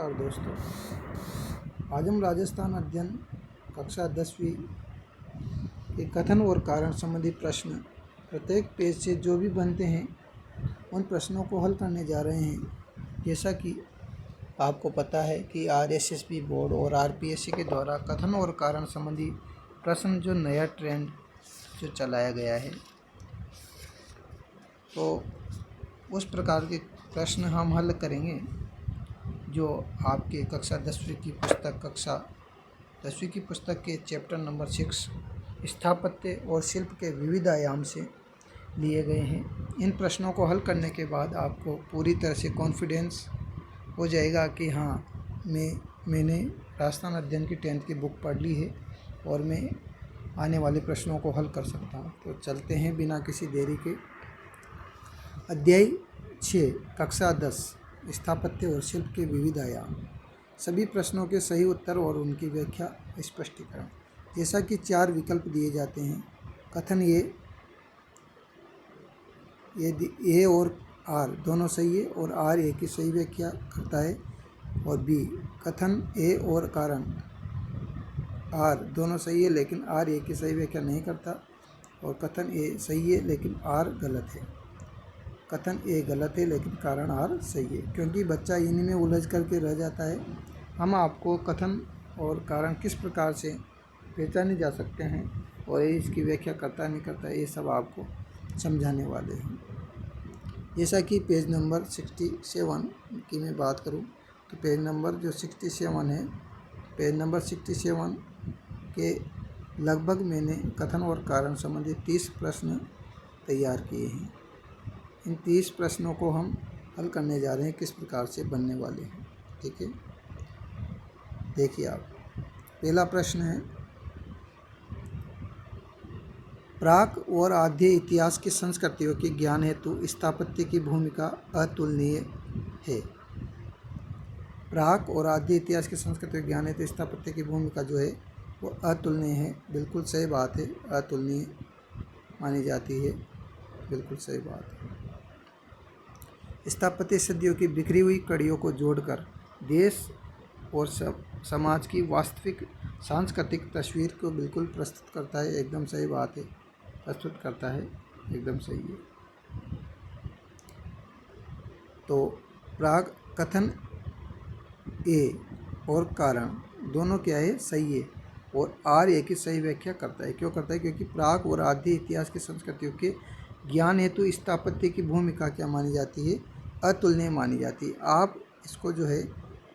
नमस्कार दोस्तों। आज हम राजस्थान अध्ययन कक्षा 10वीं के कथन और कारण संबंधी प्रश्न प्रत्येक पेज से जो भी बनते हैं उन प्रश्नों को हल करने जा रहे हैं। जैसा कि आपको पता है कि आरएसएसबी बोर्ड और आरपीएससी के द्वारा कथन और कारण संबंधी प्रश्न जो नया ट्रेंड जो चलाया गया है, तो उस प्रकार के प्रश्न हम हल करेंगे जो आपके कक्षा 10वीं की पुस्तक के चैप्टर नंबर 6 स्थापत्य और शिल्प के विविध आयाम से लिए गए हैं। इन प्रश्नों को हल करने के बाद आपको पूरी तरह से कॉन्फिडेंस हो जाएगा कि हाँ, मैंने राजस्थान अध्ययन की 10th की बुक पढ़ ली है और मैं आने वाले प्रश्नों को हल कर सकता हूँ। तो चलते हैं बिना किसी देरी के। अध्याय 6 कक्षा 10 स्थापत्य और शिल्प के विविध आयाम। सभी प्रश्नों के सही उत्तर और उनकी व्याख्या स्पष्टीकरण। जैसा कि 4 विकल्प दिए जाते हैं। कथन ए और आर दोनों सही है और आर ए की सही व्याख्या करता है, और बी कथन ए और कारण आर दोनों सही है लेकिन आर ए की सही व्याख्या नहीं करता, और कथन ए सही है लेकिन आर गलत है। कथन ए गलत है लेकिन कारण आर सही है। क्योंकि बच्चा इन्हीं में उलझ करके रह जाता है, हम आपको कथन और कारण किस प्रकार से पहचाने जा सकते हैं और इसकी व्याख्या करता नहीं करता, ये सब आपको समझाने वाले हैं। जैसा कि पेज नंबर 67 की मैं बात करूं, तो पेज नंबर जो 67 है, पेज नंबर 67 के लगभग मैंने कथन और कारण संबंधी 30 प्रश्न तैयार किए हैं। इन 30 प्रश्नों को हम हल करने जा रहे हैं, किस प्रकार से बनने वाले हैं। ठीक है, देखिए आप। पहला प्रश्न है, प्राक और आद्य इतिहास की संस्कृतियों के ज्ञान हेतु स्थापत्य की भूमिका अतुलनीय है। प्राक और आद्य इतिहास की संस्कृति के ज्ञान हेतु स्थापत्य की भूमिका जो है वो अतुलनीय है। बिल्कुल सही बात है, अतुलनीय मानी जाती है, बिल्कुल सही बात है। स्थापत्य सदियों की बिखरी हुई कड़ियों को जोड़कर देश और समाज की वास्तविक सांस्कृतिक तस्वीर को बिल्कुल प्रस्तुत करता है। एकदम सही बात है, प्रस्तुत करता है, एकदम सही है। तो प्राग कथन ए और कारण दोनों क्या है, सही है, और आर ए की सही व्याख्या करता है। क्यों करता है? क्योंकि प्राग और आद्य इतिहास की संस्कृतियों के ज्ञान हेतु स्थापत्य की भूमिका क्या मानी जाती है, अतुलनीय मानी जाती है। आप इसको जो है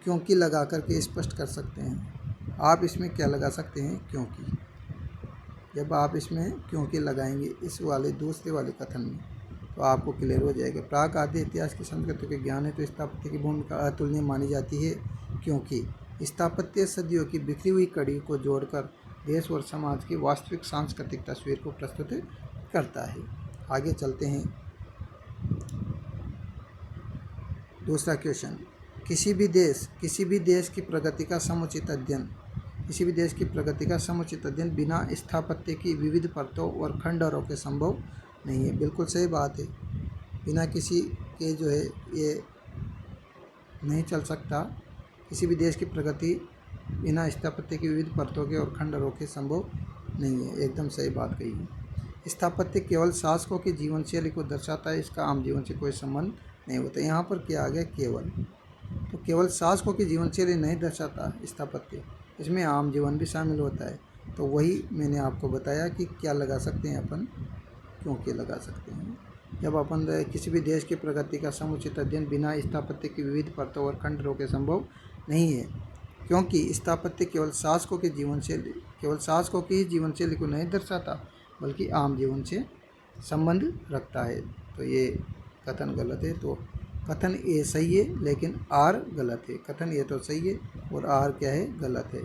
क्योंकि लगा करके स्पष्ट कर सकते हैं। आप इसमें क्या लगा सकते हैं, क्योंकि। जब आप इसमें क्योंकि लगाएंगे इस वाले दूसरे वाले कथन में, तो आपको क्लियर हो जाएगा। प्राक आदि इतिहास की संस्कृति के ज्ञान है तो स्थापत्य की भूमिका अतुलनीय मानी जाती है, क्योंकि स्थापत्य सदियों की बिखरी हुई कड़ी को जोड़कर देश और समाज की वास्तविक सांस्कृतिक तस्वीर को प्रस्तुत करता है। आगे चलते हैं। दूसरा क्वेश्चन, किसी भी देश की प्रगति का समुचित अध्ययन बिना स्थापत्य की विविध परतों और खंडरों के संभव नहीं है। बिल्कुल सही बात है, बिना किसी के जो है ये नहीं चल सकता। किसी भी देश की प्रगति बिना स्थापत्य की विविध परतों के और खंडरों के संभव नहीं है। एकदम सही बात कही है। स्थापत्य केवल शासकों की जीवन शैली को दर्शाता है, इसका आम जीवन से कोई संबंध नहीं होता। यहाँ पर क्या आ गया, केवल। तो केवल शासकों की जीवन शैली नहीं दर्शाता स्थापत्य, इसमें आम जीवन भी शामिल होता है। तो वही मैंने आपको बताया कि क्या लगा सकते हैं अपन, क्योंकि लगा सकते हैं। जब अपन किसी भी देश की प्रगति का समुचित अध्ययन बिना स्थापत्य की विविध परतों और खंडरों के संभव नहीं है, क्योंकि स्थापत्य केवल शासकों की ही जीवन शैली को नहीं दर्शाता बल्कि आम जीवन से संबंध रखता है। तो ये कथन गलत है। तो कथन ए सही है लेकिन आर गलत है। कथन ए तो सही है और आर क्या है, गलत है।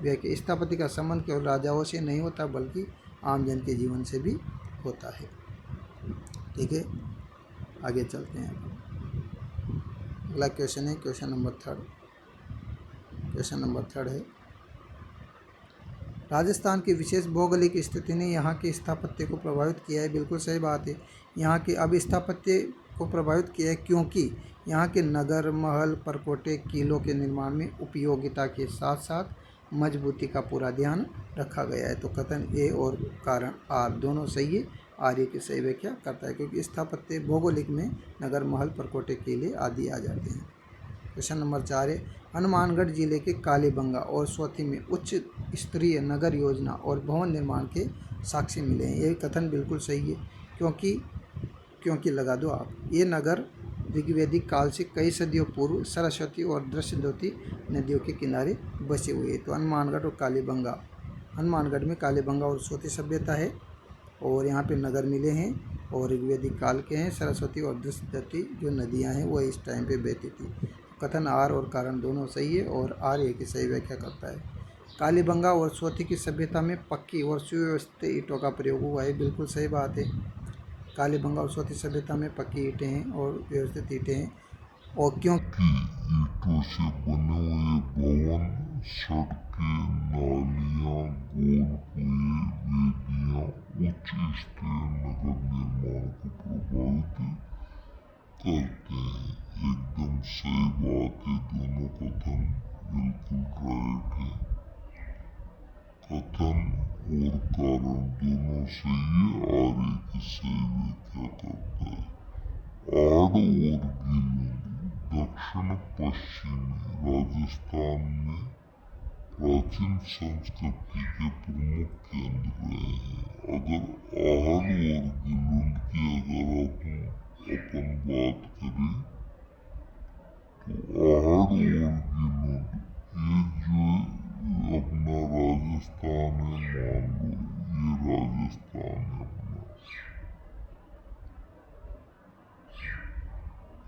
देखिए, स्थापत्य का संबंध केवल राजाओं से नहीं होता बल्कि आम जन के जीवन से भी होता है। ठीक है, आगे चलते हैं। अगला क्वेश्चन है क्वेश्चन नंबर 3 है, राजस्थान की विशेष भौगोलिक स्थिति ने यहाँ के स्थापत्य को प्रभावित किया है। बिल्कुल सही बात है। यहाँ के अब स्थापत्य को प्रभावित किया है, क्योंकि यहाँ के नगर, महल, परकोटे, किलों के निर्माण में उपयोगिता के साथ साथ मजबूती का पूरा ध्यान रखा गया है। तो कथन ए और कारण आर दोनों सही है। आर ये की सही व्याख्या करता है, क्योंकि स्थापत्य भौगोलिक में नगर, महल, परकोटे, किले आदि आ जाते हैं। क्वेश्चन नंबर 4 है, हनुमानगढ़ जिले के कालीबंगा और स्वती में उच्च स्तरीय नगर योजना और भवन निर्माण के साक्ष्य मिले हैं। ये कथन बिल्कुल सही है, क्योंकि लगा दो आप, ये नगर ऋग्वैदिक काल से कई सदियों पूर्व सरस्वती और दृश्यद्योति नदियों के किनारे बसे हुए। तो हनुमानगढ़ और कालीबंगा, हनुमानगढ़ में कालीबंगा और स्वती सभ्यता है और यहाँ पे नगर मिले हैं और ऋग्वैदिक काल के हैं। सरस्वती और दृश्यद्योति जो नदियाँ हैं वो इस टाइम पे बहती थी। कथन आर और कारण दोनों सही है और आर ए की सही व्याख्या करता है। कालीबंगा और स्वती की सभ्यता में पक्की और सुव्यवस्थित ईंटों का प्रयोग हुआ है। बिल्कुल सही बात है। कालीबंगा और स्वती सभ्यता में पक्की ईंटें हैं और व्यवस्थित ईंटें हैं। और क्योंकि ईंटों से बने हुए भवन, सड़कें, नालियां, गोल कुएं, वेदियां उच्च स्तरीय नगर निर्माण को प्रभावित करते हैं। एकदम सही बात है, दोनों कथन बिल्कुल राइट है। कथन और कारण दोनों सही है। आर की सही व्याख्या करता है। आड़ और गिलुंद दक्षिण पश्चिमी राजस्थान में प्राचीन संस्कृति के प्रमुख केंद्र रहे हैं। अगर आहड़ और गिलुंद की अगर अपन बात करें तो आहड़ और गिलुंद ये जो अपना राजस्थान है, मान लो ये राजस्थान है अपना,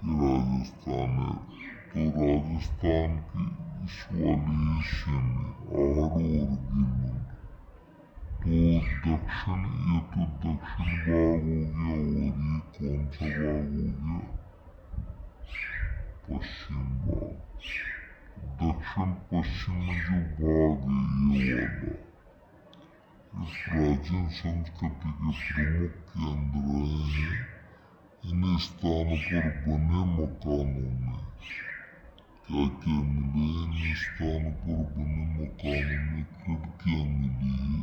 ये राजस्थान है। तो राजस्थान की इस वाले हिस्से में आहड़ और गिलुंद तो दक्षिण, ये तो दक्षिण भाग हो गया और ये कौन सा भाग हो गया, पश्चिम भाग। दक्षिण पश्चिम में जो भाग है ये वाला, ये प्राचीन संस्कृति के प्रमुख केंद्र रहे हैं। इन स्थानों पर बने मकानों में क्या क्या मिले, इन स्थानों पर बने मकानों में खिड़कियां मिली है।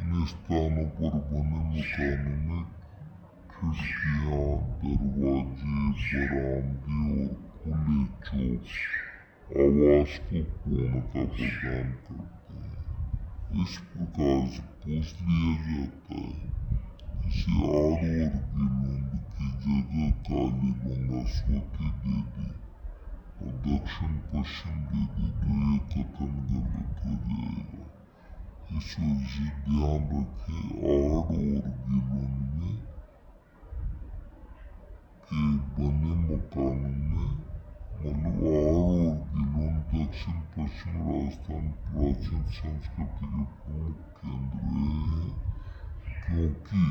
इन स्थानों पर बने मकानों में खिड़कियां, दरवाजे, बरामदे और खुले चौक आवास को पूर्णता प्रदान करते हैं। इस प्रकार से पूछ लिया जाता है, इसे आड़ और गिलुंद की जगह कालीबंगा स्वती दे दी और दक्षिण पश्चिम दे दी तो ये कथन गलत हो जाएगा। इस वजह से ध्यान रखें, आड़ और गिलुंद में के बने मकानों में, मतलब आहड़ और गिलुंद दक्षिण पश्चिम राजस्थान प्राचीन संस्कृति के प्रमुख केंद्र हैं, क्योंकि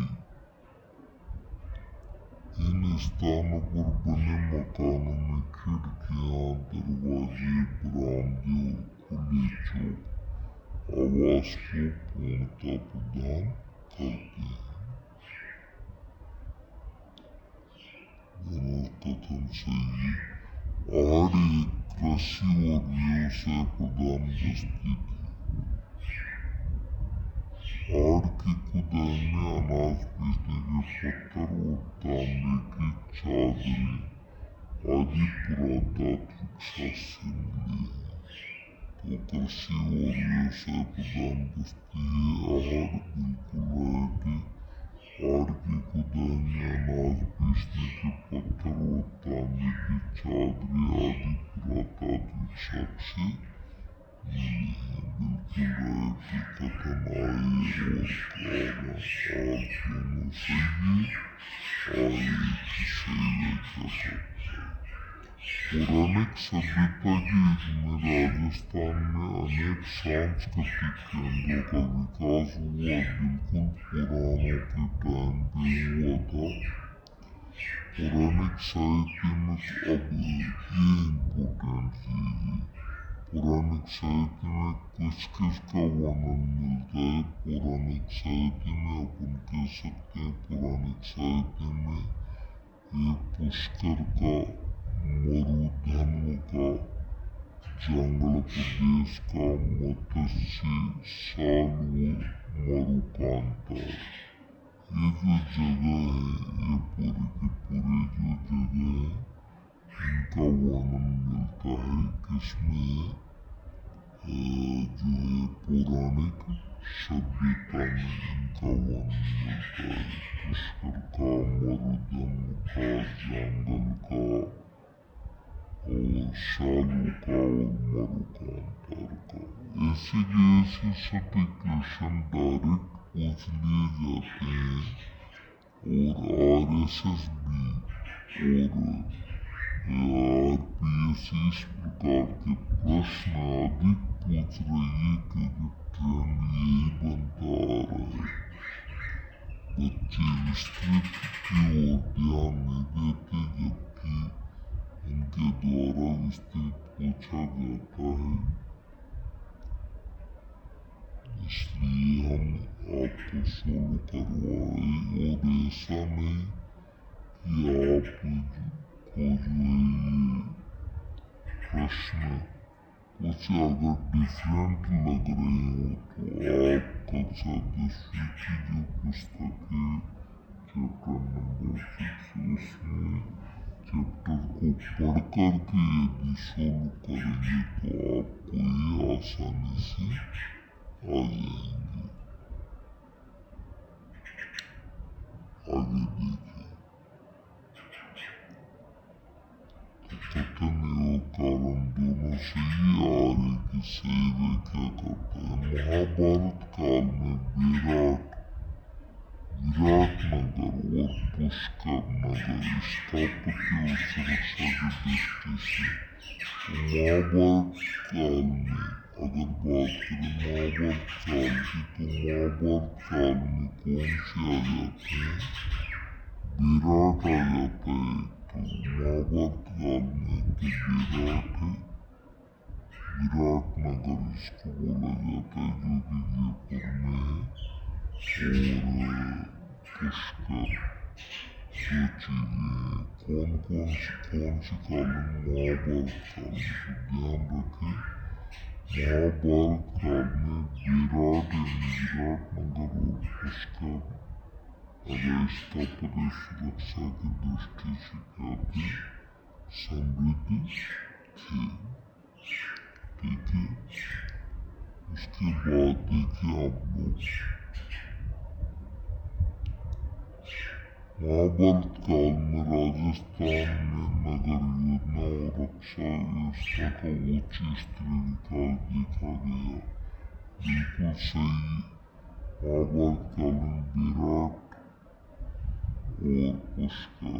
इन स्थानों पर बने मकानों में खिड़कियां, दरवाजे, बरामदे और खुले चौक आवास को पूर्णता प्रदान करते हैं। दोनों कथन सही है। आहड़ एक कृषि और व्यवसाय प्रधान बस्ती थी। आहड़ की खुदाई में अनाज पीसने के पत्थर और तांबे की चादरें आदि पुरातात्विक साक्ष्य मिले हैं। तो कृषि और व्यवसाय प्रधान बस्ती है आहड़, बिल्कुल राइट है। आहड़ की खुदाई में अनाज पीसने के पत्थर और तांबे की चादरें आदि पुरातात्विक साक्ष्य मिले हैं। बिल्कुल राइट है। कथन आए और कारण आर दोनों सही है। आए की सही व्याख्या करता है। पौराणिक सभ्यता के युग में राजस्थान में अनेक सांस्कृतिक केंद्रों का विकास हुआ। बिल्कुल पुराणों के टाइम पे हुआ था। पौराणिक साहित्य में अब ये इम्पोर्टेंट चीज है, पौराणिक साहित्य में किस किस का वर्णन मिलता है। पौराणिक साहित्य में अपन कह सकते हैं, पौराणिक साहित्य में ये पुष्कर का मरुधर्म का जंगल प्रदेश का मत्स्य सालु मरुकांता। ये जो जगह है ये पूरी की पूरी जो जगह है इनका वर्णन मिलता है किसमें जो है पौराणिक सभ्यता में इनका वर्णन मिलता है। पुष्कर का मरुधर्म का जंगल का और सालू का और मरुकांतर का। ऐसे के ऐसे सटीक क्वेश्चन डायरेक्ट पूछ लिए जाते हैं और RSSB और RPSC इस प्रकार के प्रश्न अधिक पूछ रही है क्योंकि ट्रेंड यही बनता आ रहा है। बच्चे विस्तृत की ओर ध्यान नहीं देते जबकि उनके द्वारा विस्तृत पूछा जाता है। इसलिए हम आपको सोल्व करवाए और ऐसा नहीं कि आपको जो है ये प्रश्न कुछ अगर डिफरेंट लग रहे हो तो आप कक्षा 10वीं की जो पुस्तक है चैप्टर नंबर 6 उसमें चैप्टर को पढ़ कर के यदि सोल्व करेंगे तो आपको ये आसानी से आ जाएंगे। आगे देखिए कथन एवं कारण दोनों से ही आ रही कि सही व्याख्या करता है। महाभारत काल में विराटनगर और पुष्कर नगर स्थापत्य और सुरक्षा की दृष्टि से महाभारत काल में अगर बात करें महाभारत काल की तो महाभारत काल में कौन से आ जाते हैं विराट आ जाता है। तो महाभारत काल में तो विराट है विराटनगर इसको बोला जाता है जो कि जयपुर में है और पुष्कर दो चीजें कौन सी काल में महाभारत काल में तो ध्यान रखें महाभारत काल में विराटनगर और पुष्कर अगर स्थापत्य सुरक्षा की दृष्टि से क्या थे समृद्ध थे। ठीक है उसके बाद देखिए आप लोग महाभारत काल में राजस्थान में नगर योजना और रक्षा व्यवस्था का उच्च स्तरीय विकास देखा गया। बिल्कुल सही महाभारत काल में विराट और पुष्कर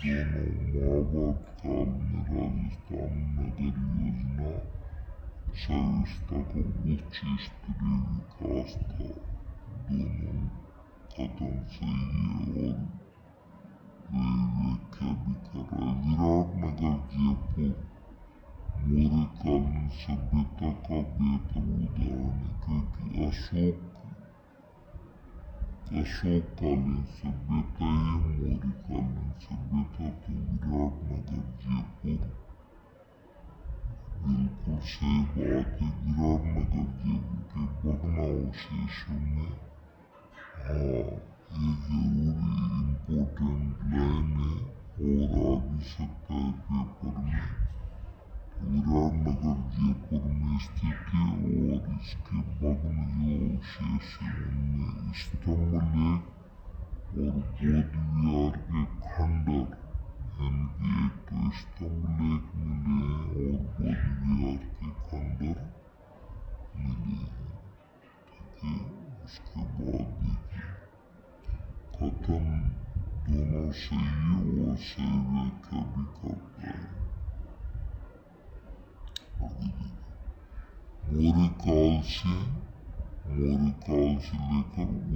दोनों महाभारत काल में राजस्थान नगर योजना रक्षा व्यवस्था का उच्च स्तरीय विकास था। दोनों कथन सही है और व्याख्या भी कर रहा है। विराटनगर जयपुर मौर्यकालीन सभ्यता का बेहतर उदाहरण है क्योंकि अशोककालीन सभ्यता है मौर्यकालीन सभ्यता तो विराटनगर जयपुर बिल्कुल सही बात है। विराटनगर जयपुर के भग्नावशेषों में हाँ ये जरूरी इम्पोर्टेंट लाइन है और आ भी सकता है पेपर में। विराटनगर जयपुर में स्थित है और इसके भग्न जो अवशेष है उनमें स्तंभ लेख और बौद्ध विहार के खंडर यानी कि एक तो स्तंभ लेख मिले हैं और बौद्ध विहार के खंडर मिले हैं। ठीक है उसके बाद देखिए कथन दोनों सही और सही व्याख्या भी करता है। मौर्यकाल से लेकर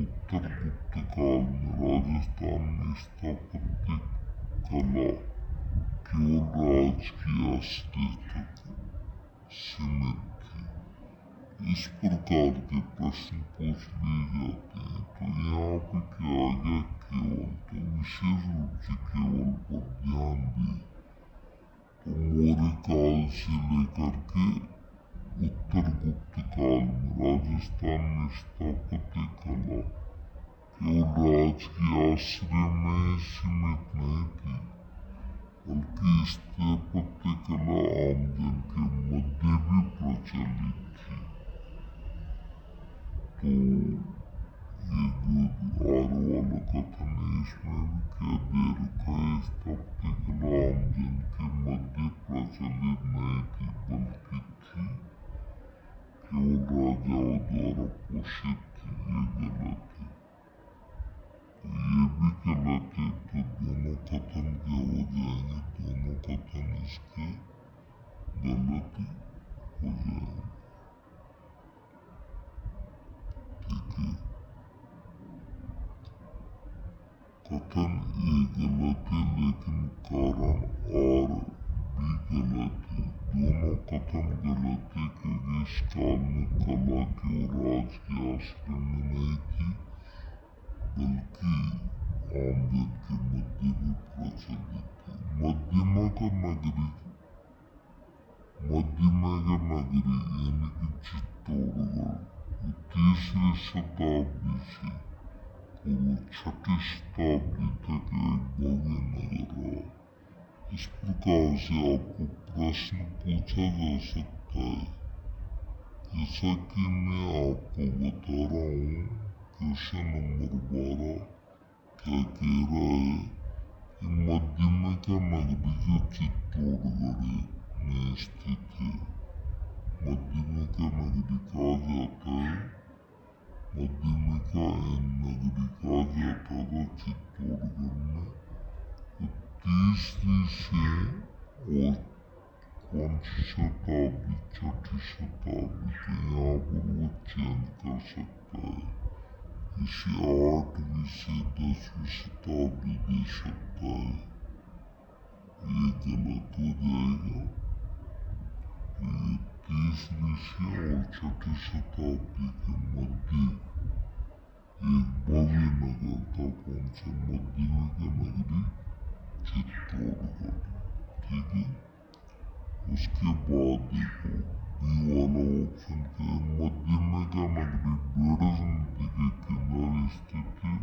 उत्तर गुप्त काल में राजस्थान में स्थापत्य कला केवल राजकीय स्तर तक सीमित थी। इस प्रकार के प्रश्न पूछ लिए जाते हैं। तो यहाँ पे क्या आ गया, केवल, तो विशेष रूप से केवल पर ध्यान दें। तो मौर्य काल से लेकर के उत्तर गुप्त काल में राजस्थान में स्थापत्य कला केवल राज के आश्रय में सीमित नहीं थी, बल्कि स्थापत्य कला आमजन के मध्य भी प्रचलित थी। तो ये जो आर वाला कथन है, इसमें भी क्या दे रखा है, स्थापत्य कला आमजन के मध्य प्रचलित नहीं थी, बल्कि थी केवल राजाओं द्वारा पोषित थी। ये गलत है। तो ये भी गलत है। तो दोनों कथन क्या हो जाएंगे, दोनों कथन इसके गलत हो जाएंगे। ठीक है, कथन ए गलत है, लेकिन कारण आर भी गलत है। दोनों कथन गलत है क्योंकि इस काल में कला केवल राज के आश्रय में नहीं थी, बल्कि आमजन के मध्य भी प्रचलित थी। मध्यमा का नगरी यानी कि चित्तौड़गढ़ 3वीं शताब्दी से पूर्व 6वीं शताब्दी तक एक भव्य नगर रहा। इस प्रकार से आपको प्रश्न पूछा जा सकता है, जैसा कि मैं आपको बता रहा हूँ। क्वेश्चन नंबर 12 क्या कह रहा है कि मध्यमा का नगरी जो चित्तौड़गढ़ में स्थित है, मध्यमा का नगरी कहा जाता है, मध्यमा का नगरी कहा जाता था चित्तौड़गढ़ में। तो 3वीं से और कौन सी शताब्दी, 6वीं शताब्दी, तो यहाँ पर वो चेंज कर सकता है। इसे 8वीं से 10वीं शताब्दी दे सकता है। ये गलत हो जाएगा। ये 3वीं से और 6वीं शताब्दी के मध्य एक भव्य नगर था। कौन सा, मध्यमा का नगरी चित्तौड़गढ़। ठीक है, उसके बाद देखो बी वाला ऑप्शन क्या है, मध्यमा का नगरी बेड़स नदी के किनारे स्थित है।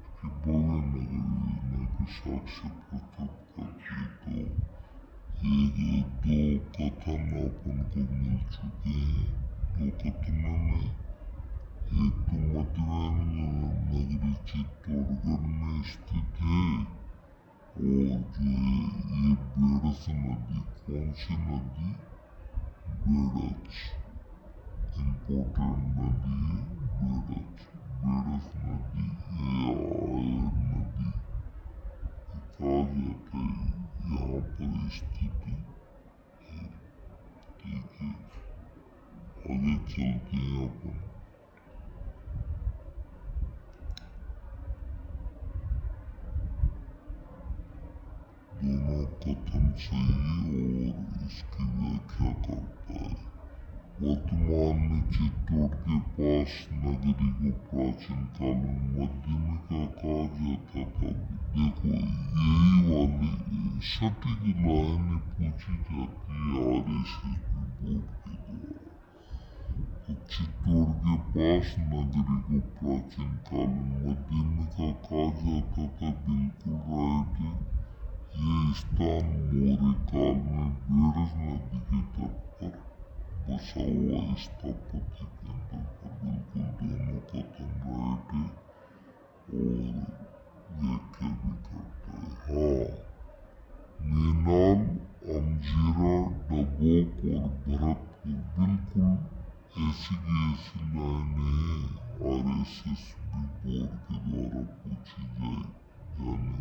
इसकी भव्य नगरी योजना के साक्ष्य प्रस्तुत करती। तो ये दो कथन अपन को मिल चुके हैं। दो कथनों में एक तो मध्यमा नगरी चित्तौड़गढ़ में स्थित है, और जो है ये बेड़स नदी, कौन सी नदी, बेड़स, इम्पोर्टेंट नदी है बेड़स। बेड़स नदी या नदी कहा जाता है, यहाँ पर स्थित है। ठीक है, आगे चलते हैं अपन। दोनों कथन सही और इसकी व्याख्या करता है। वर्तमान में चित्तौड़ के पास नगरी को प्राचीन काल में मध्यमिका कहा जाता था। देखो यही वाली सटीक लाइनें पूछी जाती है RSS बोर्ड के द्वारा। तो चित्तौड़ के पास नगरी को प्राचीन काल में मध्यमिका कहा जाता था, बिल्कुल राइट है। ये स्थान मौर्य काल में बेड़स नदी के तट पर बसा हुआ स्थापत्य केंद्र पर, बिल्कुल दोनों कथन राइट है और व्याख्या भी करता है। हाँ, मेनाल, अमजीरा, डबोक और भरतपुर, बिल्कुल ऐसी की ऐसी लाइनें हैं RSS बोर्ड के द्वारा पूछी जाने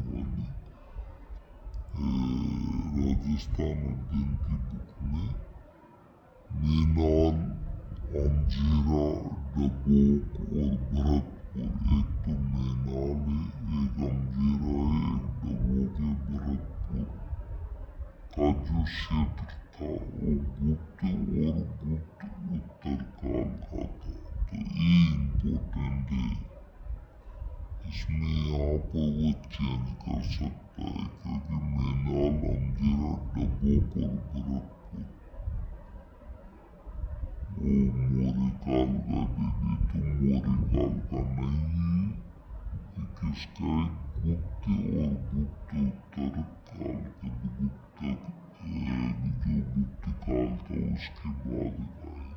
वाली राजस्थान अध्ययन की बुक में। मेनाल, अमजीरा, डबोक और भरतपुर, एक तो मेनाल है, एक अमजीरा है, एक डबोक है। भरतपुर का जो क्षेत्र था वो गुप्त उत्तर काल चेंज कर सकता है, क्योंकि मैनाल, अमजीरा, डबोक और भरतपुर वो मोरीकाल का देवी तो मोरीकाल का नहीं है, ये किसका है? गुप्त और गुप्त उत्तर काल के गुप्त जो गुप्त काल था उसके बाद का है।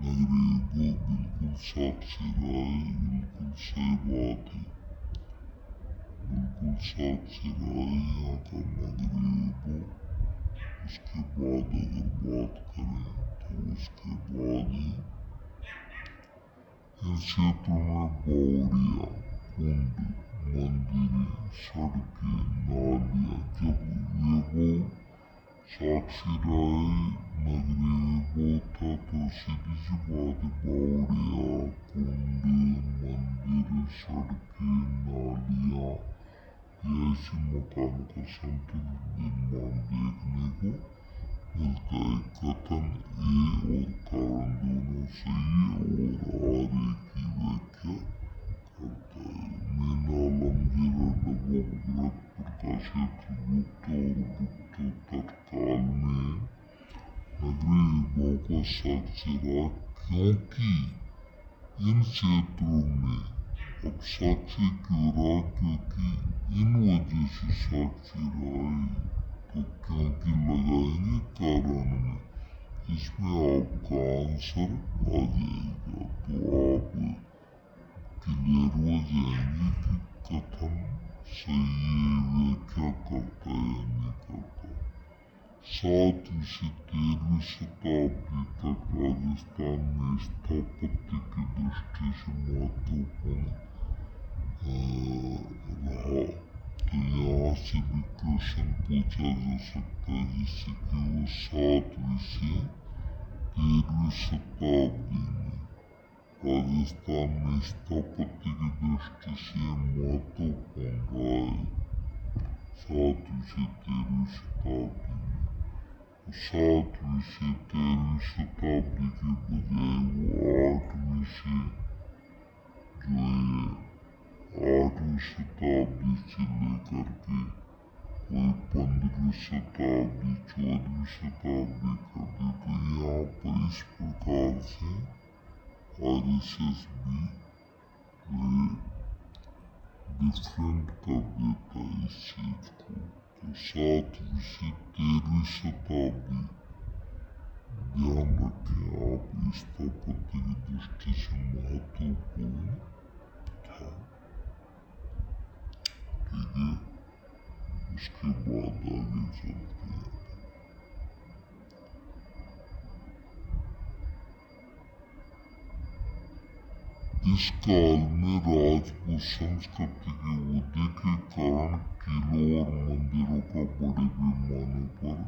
नगरेबो बिल्कुल साक्षी राय, बिल्कुल सही बात है, बिल्कुल साक्षी राय यहाँ का नगरेबो। उसके बाद अगर बात करें तो उसके बाद ही इन क्षेत्रों में बावड़िया, कुंड, मंदिरें, सड़कें, नालियाँ, जब ये वो साक्षी राय नगरेबो था तो सीधी सी बात है, बावड़िया, कुंड, मंदिर, सड़कें, नालियाँ, ये ऐसे मकान का संतुलित निर्माण देखने को मिलता है। कथन ए और कारण दोनों सही है और आर की व्याख्या करता है। मैनाल, अमजीरा, डबोक, भरतपुर का क्षेत्र गुप्त और गुप्तोत्तर काल में नगरेबो का साक्षी रहा, क्योंकि इन क्षेत्रों में अब साक्षी क्यों रहा, क्योंकि इन वजह से साक्षी रहा है। तो क्योंकि लगाएंगे कारण में, इसमें आपका आंसर आ जाएगा, तो आप क्लियर हो जाएंगे कि कथन सही है, व्याख्या करता है या नहीं करता। 7वीं से 13वीं शताब्दी तक राजस्थान में स्थापत्य की दृष्टि से महत्वपूर्ण रहा। तो यहाँ से भी क्वेश्चन पूछा जा सकता है, जिससे कि वो 7वीं से 13वीं शताब्दी में राजस्थान में स्थापत्य की दृष्टि से महत्वपूर्ण रहा है। 7वीं से 13वीं शताब्दी में, 7वीं से 13वीं शताब्दी के बजाय वो 8वीं से जो है 8वीं शताब्दी से लेकर के कोई 15वीं शताब्दी, 14वीं शताब्दी कर दी। तो यहाँ पर इस प्रकार से RSSB डिफरेंट कर देता है इस चीज को। तो 7वीं से 13वीं शताब्दी ध्यान रखें आप, स्थापत्य की दृष्टि से महत्वपूर्ण था। ठीक है, उसके बाद आगे चलते हैं। इस काल में राजपूत संस्कृति के उदय के कारण किलों और मंदिरों का बड़े पैमाने पर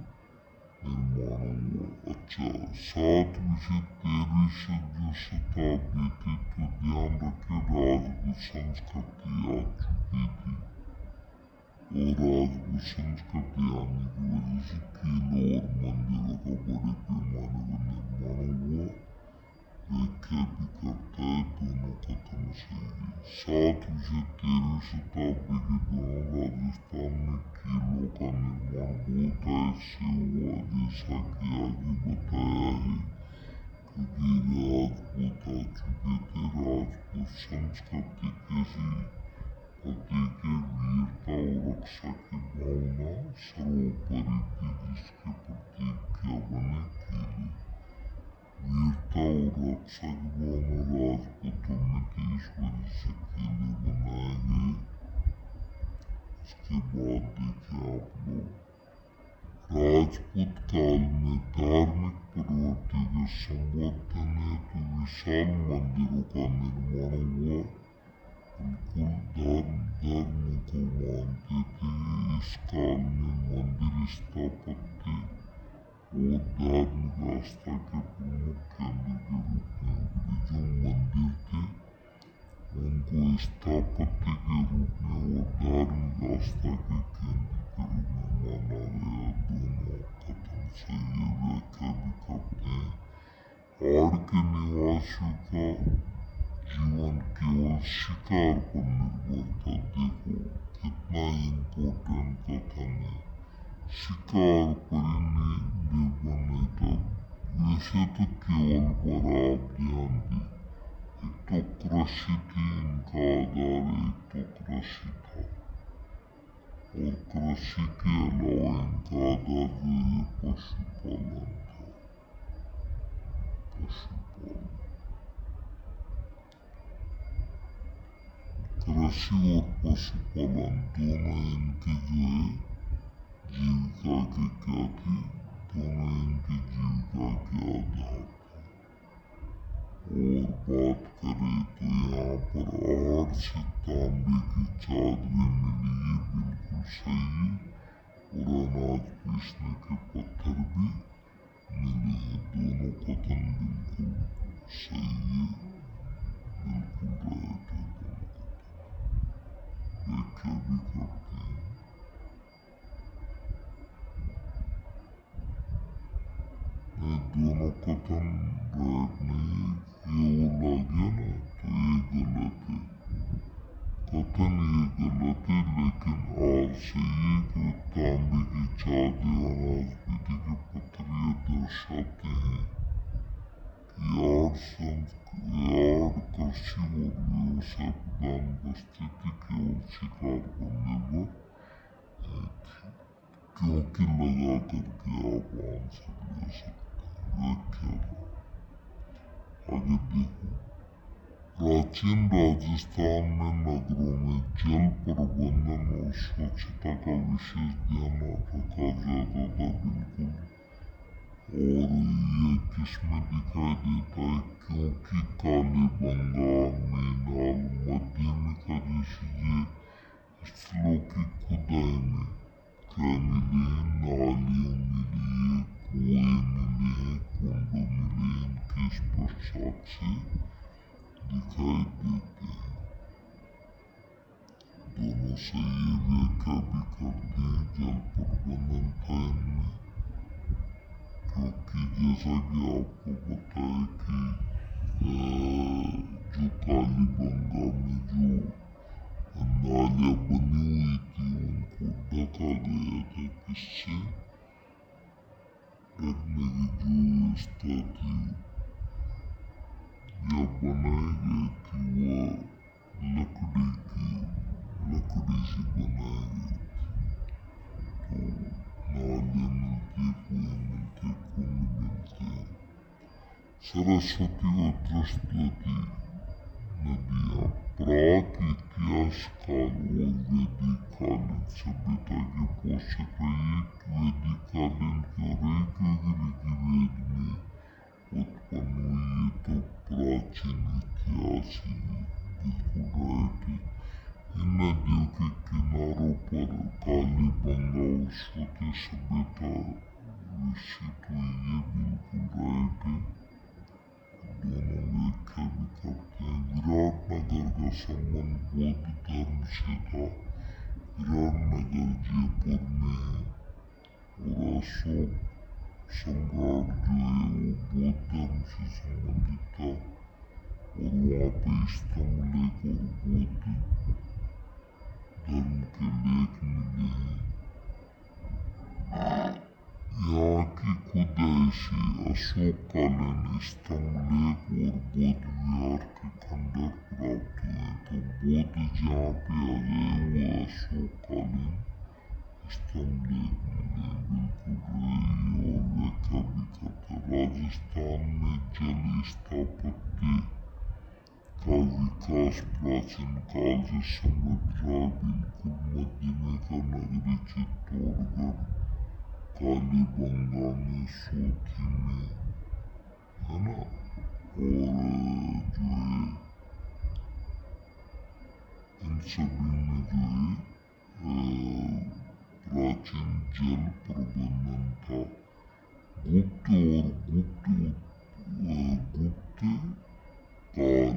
निर्माण हुआ। अच्छा, 7वीं से 13वीं जो शताब्दी थी, तो ध्यान रखें राजपूत संस्कृति आ चुकी थी और राजपूत संस्कृति आने की वजह से किलों और मंदिरों का बड़े पैमाने पर निर्माण हुआ। व्याख्या भी करता है, दोनों कथन सही है। 7वीं से 13वीं शताब्दी के दौरान राजस्थान में किलों का निर्माण बहुत ऐसे हुआ, जैसा कि आगे बताया है, क्योंकि राजपूत आ चुके थे। राजपूत संस्कृति कैसी होती कि वीरता और रक्षा की भावना सर्वोपरि थी, जिसके प्रतीक क्या बने किले। वीरता और रक्षा की भावना राजपूतों में थी, इस वजह से किले बनाए गए। इसके बाद देखिए आप लोग, राजपूत काल में धार्मिक प्रवृत्ति के संवर्धन हेतु विशाल मंदिरों का निर्माण हुआ। बिल्कुल धर्म को मानते थे। इस काल में मंदिर स्थापत्य और धार्मिक आस्था के प्रमुख केंद्र के रूप में उभरे। जो मंदिर थे उनको स्थापत्य के रूप में और धार्मिक आस्था के केंद्र के रूप में माना गया। दोनों कथन सही है, व्याख्या भी करते हैं। हाड़ के निवासियों का जीवन केवल शिकार पर निर्भर था। देखो कितना इम्पोर्टेंट कथन है, शिकार पर ही निर्भर नहीं था। वैसे तो केवल पर आप ध्यान दें, एक तो कृषि थी इनका आधार, एक तो कृषि था और कृषि के अलावा इनका आधार जो है पशुपालन था। पशुपालन, कृषि और पशुपालन दोनों इनके जो है जीविका के क्या थे, दोनों इनकी जीविका के आधार थे। और बात करें तो यहाँ पर आहट से तांबे की चादरें मिली, ये बिल्कुल सही है, और अनाज पीसने के पत्थर भी मिले हैं। दोनों कथन बिल्कुल सही है, बिल्कुल राइट है दोनों कथन। व्याख्या भी करते हैं। दोनों कथन राइट नहीं है, ये वो लग गया ना तो ये गलत है। कथन ये गलत है, लेकिन और सही है कि तांबे की चादर अनाज पीने के पत्थर ये दर्शाते हैं कि यार्ड कृषि और व्यवसाय प्रधान बस्ती थी, केवल शिकार पर निर्भर नहीं थी। क्योंकि लगा करके आप आंसर ले सकते हैं। व्याख्या आगे देखो, प्राचीन राजस्थान में नगरों में जल प्रबंधन और स्वच्छता का विशेष ध्यान रखा जाता था। बिल्कुल, और ये किसमें दिखाई देता है, क्योंकि कालीबंगा, मेनाल, मध्यमिका जैसी ये स्थलों की खुदाई में क्या मिले हैं, नालियों मिली है, कुएं मिले हैं, कुंड मिले हैं, इनके स्पष्ट साक्ष्य दिखाई देते हैं। दोनों सही है, व्याख्या भी करते हैं, जल प्रबंधन था इनमें, क्योंकि जैसा कि आपको पता है कि जो कालीबंगा में जो नालियां बनी हुई थी उनको ढका गया था, किससे, ढकने की जो व्यवस्था थी या बनाई गई थी वह लकड़ी से बनाई गई थी। तो नाले मिलते, कुएं मिलते, कुंड मिलते हैं। सरस्वती और बृहस्पति नदियाँ प्राक इतिहास काल और वैदिक कालीन सभ्यता के पोषक रही। वैदिक कालीन की और एक ऋग्वेद में उत्पन्न हुई, तो प्राचीन इतिहास ही बिल्कुल राइट है। इन नदियों के किनारों पर कालीबंगा और स्वती सभ्यता विकसित हुई है, बिल्कुल राइट है। दोनों व्याख्या भी करते हैं। विराटनगर का संबंध बौद्ध धर्म से था। विराटनगर जयपुर में है और अशोक सम्राट जो है वो बौद्ध धर्म से संबंधित था, और वहाँ पे स्तंभ लेख और बौद्ध धर्म के लेख मिले हैं। यहाँ की खुदाई से अशोककालीन स्तंभ लेख और बौद्ध विहार के खंडर प्राप्त हुए। तो बौद्ध जहाँ पे आ गए वो अशोककालीन स्तंभ लेख मिले, बिल्कुल रही। और व्याख्या भी करते, राजस्थान में जल स्थापत्य का विकास प्राचीन काल से समृद्ध रहा। बिल्कुल, मध्यमिका नगरी चित्तौड़गढ़, कालीबंगा में, सोती में, है ना, और जो है इन सभी में जो है प्राचीन जल प्रबंधन था। गुप्त और गुप्त काल,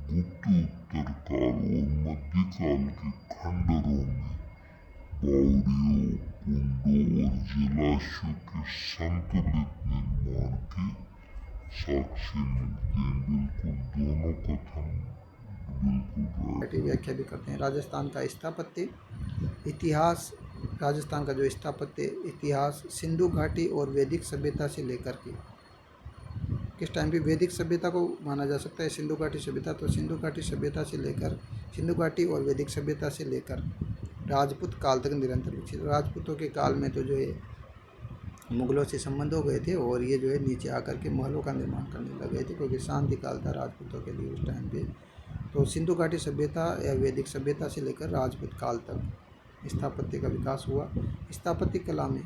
गुप्त उत्तर काल और मध्यकाल के खंडरों में बावड़ियों, कुंडों और जलाशयों के संतुलित निर्माण के साक्ष्य मिलते हैं। बिल्कुल दोनों कथन बिल्कुल व्याख्या भी करते हैं। राजस्थान का स्थापत्य इतिहास, राजस्थान का जो स्थापत्य इतिहास सिंधु घाटी और वैदिक सभ्यता से लेकर के किस टाइम पे वैदिक सभ्यता को माना जा सकता है सिंधु घाटी सभ्यता, तो सिंधु घाटी सभ्यता से लेकर सिंधु घाटी और वैदिक सभ्यता से लेकर राजपूत काल तक निरंतर विकसित। राजपूतों के काल में तो जो है मुगलों से संबंध हो गए थे और ये जो है नीचे आकर के महलों का निर्माण करने लग गए थे, क्योंकि शांति काल था राजपूतों के लिए उस टाइम पे। तो सिंधु घाटी सभ्यता या वैदिक सभ्यता से लेकर राजपूत काल तक स्थापत्य का विकास हुआ। स्थापत्य कला में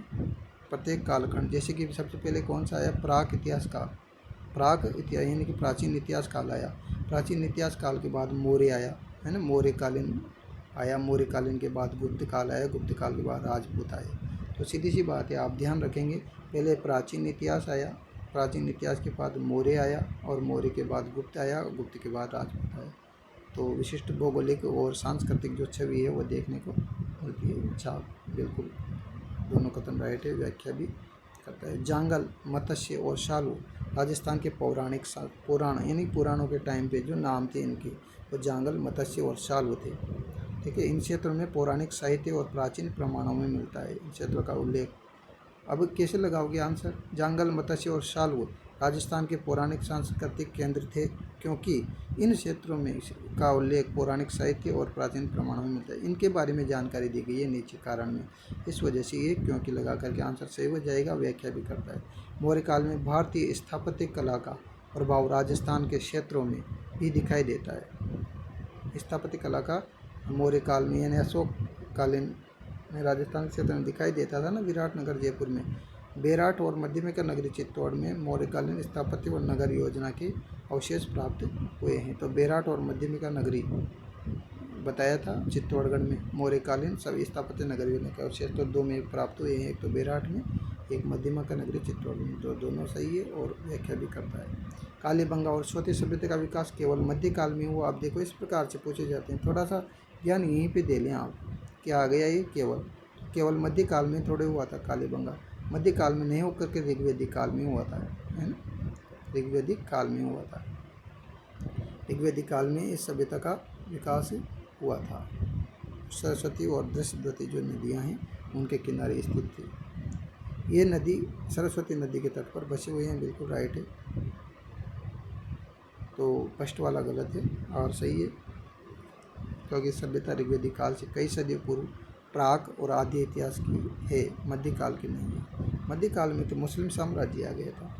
प्रत्येक कालखंड, जैसे कि सबसे पहले कौन सा आया, प्राक इतिहास काल, प्राक इतिहास यानी कि प्राचीन इतिहास काल आया। प्राचीन इतिहास काल के बाद मौर्य आया, है ना, मौर्य कालीन आया। मौर्य कालीन के बाद गुप्त काल आया, गुप्त काल के बाद राजपूत आए। तो सीधी सी बात है, आप ध्यान रखेंगे, पहले प्राचीन इतिहास आया, प्राचीन इतिहास के बाद मौर्य आया और मौर्य के बाद गुप्त आया और गुप्त के बाद राजपूत आया। तो विशिष्ट भौगोलिक और सांस्कृतिक जो छवि है वो देखने को मिलती है। अच्छा, बिल्कुल दोनों कथन राइट है, व्याख्या भी करता है। जांगल, मत्स्य और शालू राजस्थान के पौराणिक पुराण यानी पुराणों के टाइम पे जो नाम थे इनके, वो जांगल, मत्स्य और शालू थे। ठीक है, इन क्षेत्रों में पौराणिक साहित्य और प्राचीन प्रमाणों में मिलता है इन क्षेत्रों का उल्लेख। अब कैसे लगाओगे आंसर, जांगल, मत्स्य और शालू राजस्थान के पौराणिक सांस्कृतिक केंद्र थे, क्योंकि इन क्षेत्रों में का उल्लेख पौराणिक साहित्य और प्राचीन प्रमाणों में मिलता है। इनके बारे में जानकारी दी गई है नीचे कारण में, इस वजह से ये क्योंकि लगा करके आंसर सही हो जाएगा। व्याख्या भी करता है। मौर्य काल में भारतीय स्थापत्य कला का प्रभाव राजस्थान के क्षेत्रों में भी दिखाई देता है। स्थापत्य कला का मौर्य काल में यानी अशोक कालीन में राजस्थान के क्षेत्र में दिखाई देता था ना। विराटनगर जयपुर में, बेराट और मध्यमिका नगरी चित्तौड़ में मौर्यकालीन स्थापत्य और नगर योजना के अवशेष प्राप्त हुए हैं। तो बेराट और मध्यमिका नगरी बताया था चित्तौड़गढ़ में मौर्यकालीन सभी स्थापत्य नगर योजना के अवशेष तो दो में प्राप्त हुए हैं, एक तो बेराट में, एक मध्यमिका नगरी चित्तौड़ में। तो दोनों सही है और व्याख्या भी करता है। कालीबंगा और स्वती सभ्यता का विकास केवल मध्यकाल में हुआ। आप देखो इस प्रकार से पूछे जाते हैं, थोड़ा सा ज्ञान यहीं पे दे लें आप, क्या आ गया ये, केवल मध्यकाल में थोड़े हुआ था कालीबंगा, मध्यकाल में नहीं होकर के ऋग्वैदिक काल में हुआ था, है ना, ऋग्वैदिक काल में हुआ था। ऋग्वैदिक काल में इस सभ्यता का विकास हुआ था। सरस्वती और दृश्यवती जो नदियां हैं उनके किनारे स्थित थी। ये नदी सरस्वती नदी के तट पर बसे हुए हैं, बिल्कुल राइट है। तो फर्स्ट वाला गलत है और सही है, क्योंकि सभ्यता ऋग्वैदिक काल से कई सदियों पूर्व प्राक और आदि इतिहास की है, मध्यकाल की नहीं है। मध्यकाल में तो मुस्लिम साम्राज्य आ गया था।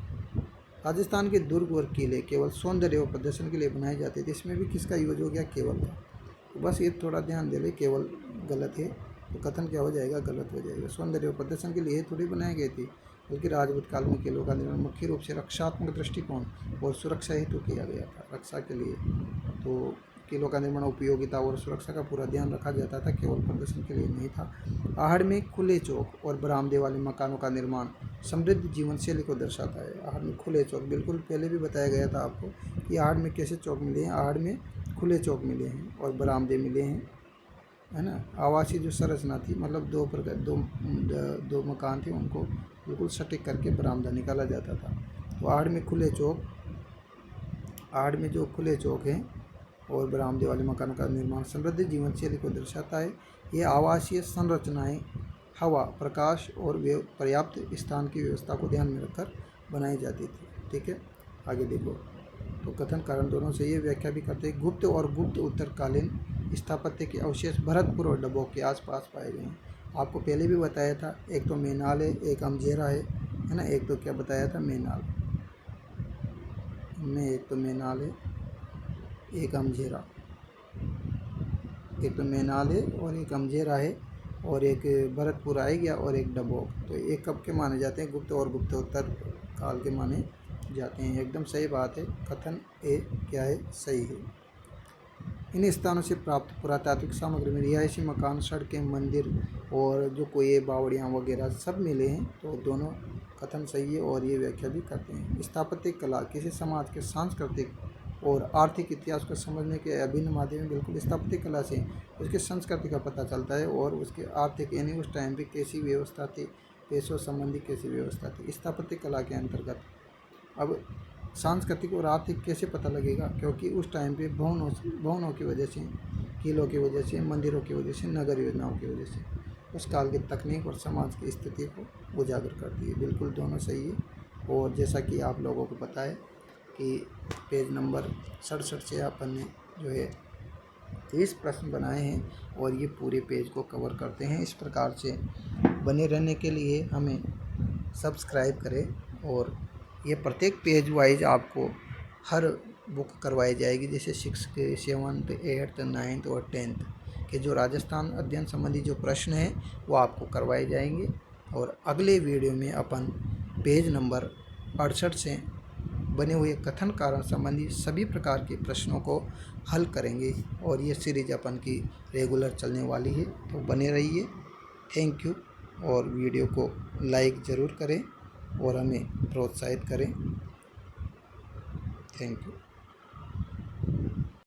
राजस्थान के दुर्ग और किले केवल सौंदर्य और प्रदर्शन के लिए बनाए जाते थे। इसमें भी किसका यूज हो गया, केवल का। तो बस ये थोड़ा ध्यान दे ले, केवल गलत है तो कथन क्या हो जाएगा, गलत हो जाएगा। सौंदर्य और प्रदर्शन के लिए थोड़ी बनाए गए थे, बल्कि राजपूत काल में किलों का निर्माण मुख्य रूप से रक्षात्मक दृष्टिकोण और सुरक्षा हेतु किया गया था, रक्षा के लिए। तो किलों का निर्माण उपयोगिता और सुरक्षा का पूरा ध्यान रखा जाता था, केवल प्रदर्शन के लिए नहीं था। आहड़ में खुले चौक और बरामदे वाले मकानों का निर्माण समृद्ध जीवन शैली को दर्शाता है। आहड़ में खुले चौक, बिल्कुल पहले भी बताया गया था आपको कि आहड़ में कैसे चौक मिले हैं। आहड़ में खुले चौक मिले हैं और बरामदे मिले हैं, है ना। आवासीय जो संरचना थी, मतलब दो मकान थे, उनको बिल्कुल सटीक करके बरामदा निकाला जाता था। तो आहड़ में खुले चौक, आहड़ में जो खुले चौक हैं और बरामदे वाले मकानों का निर्माण समृद्ध जीवन शैली को दर्शाता है। ये आवासीय संरचनाएं हवा, प्रकाश और पर्याप्त स्थान की व्यवस्था को ध्यान में रखकर बनाई जाती थी। ठीक है, आगे देखो। तो कथन कारण दोनों से ये व्याख्या भी करते हैं। गुप्त और गुप्त उत्तरकालीन स्थापत्य के अवशेष भरतपुर और डबोक के आसपास पाए गए हैं। आपको पहले भी बताया था, एक तो मेनाल है, एक अमझेरा है ना। एक तो क्या बताया था, मेनाल में, एक तो मेनाल है, एक अमझेरा, एक तो मेनाल है और एक अमझेरा है और एक भरतपुर आ गया और एक डबोक। तो एक कब के माने जाते हैं, गुप्त और गुप्तोत्तर काल के माने जाते हैं। एकदम सही बात है, कथन ए क्या है, सही है। इन स्थानों से प्राप्त पुरातात्विक सामग्री में रिहायशी मकान, सड़कें, मंदिर और जो कोई बावड़ियाँ वगैरह सब मिले हैं। तो दोनों कथन सही है और ये व्याख्या भी करते हैं। स्थापत्य कला किसी समाज के सांस्कृतिक और आर्थिक इतिहास को समझने के अभिन्न माध्यम है। बिल्कुल, स्थापत्य कला से उसकी संस्कृति का पता चलता है और उसके आर्थिक यानी उस टाइम पे कैसी व्यवस्था थी, पैसों संबंधी कैसी व्यवस्था थी। स्थापत्य कला के अंतर्गत अब सांस्कृतिक और आर्थिक कैसे पता लगेगा, क्योंकि उस टाइम पे भवनों की वजह से, किलों की वजह से, मंदिरों की वजह से, नगर योजनाओं की वजह से उस काल की तकनीक और समाज की स्थिति को उजागर करती है। बिल्कुल दोनों सही है। और जैसा कि आप लोगों को पता है कि पेज नंबर 67 से अपन ने जो है 30 प्रश्न बनाए हैं और ये पूरे पेज को कवर करते हैं। इस प्रकार से बने रहने के लिए हमें सब्सक्राइब करें और ये प्रत्येक पेज वाइज आपको हर बुक करवाई जाएगी। जैसे 6 के 7th 8th 9th और 10th के जो राजस्थान अध्ययन संबंधी जो प्रश्न हैं वो आपको करवाए जाएंगे। और अगले वीडियो में अपन पेज नंबर 68 से बने हुए कथन कारण संबंधी सभी प्रकार के प्रश्नों को हल करेंगे और ये सीरीज अपन की रेगुलर चलने वाली है। तो बने रहिए। Thank you. और वीडियो को लाइक ज़रूर करें और हमें प्रोत्साहित करें। Thank you.